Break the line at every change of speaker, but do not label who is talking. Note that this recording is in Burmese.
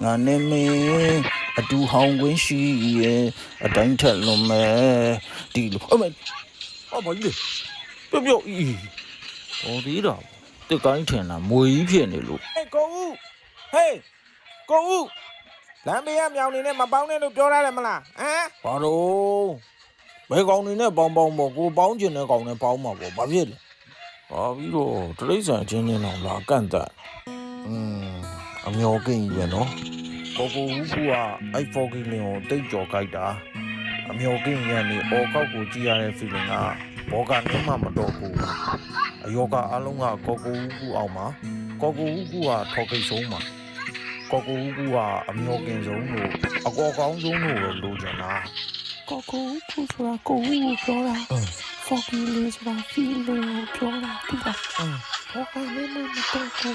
ငါနဲ့မင်းအတူဟောင်းခွင့်ရှိရဲ့အတိုင်းထက်လွန်မဲ့ဒီလိုအမေဘာကြီးလဲပြောအီဟောသေးတာတက်ကိုင်းထင်တာမွေကြီးဖြစ်နေလို့ဟေးကိုဦးဟေးကိုဦးလမ်းဘေးကမြောင်နေနဲ့မပေါင်းနဲ့လို့ပြောရတယ်မလားဟမ်ဘာလို့ဘယ်ကောင်နေနဲ့ပေါင်းပေါ့ကိုပေါင်းကျင်တဲ့ကောင်နဲ့ပေါင်းမှာပေါ့ဘာဖြစ်လဲဟာပြီးတော့တရိษံချင်းချင်းတော့လာကန့်တက်အမျောကင်းကြီးပဲနော်ကိုဦးကအဲ့ဖော်ကင်းလင်းကိုတိတ်ကြော်ကြိုက်တာအမျောကင်းရန်နေအော်ကောက်ကိုကြည့်ရတဲ့ feeling ကဘောကနေမှမတော့ဘူးအယောကအလုံးကကိုဦးအောင်မှာကိုဦးကထော်ကိတ်ဆုံးမှာကိုဦးကအမျောကင်းဆုံးလို့အကောကောင်းဆုံးလို့ပဲလိုချင်တာကိုဆိုတာကိုဦးကိုပြောတာဖော်ကင်းလေးဆိုတာ feeling ကိုပြောတာတိလားဘောကနေမှမတော့ဘူး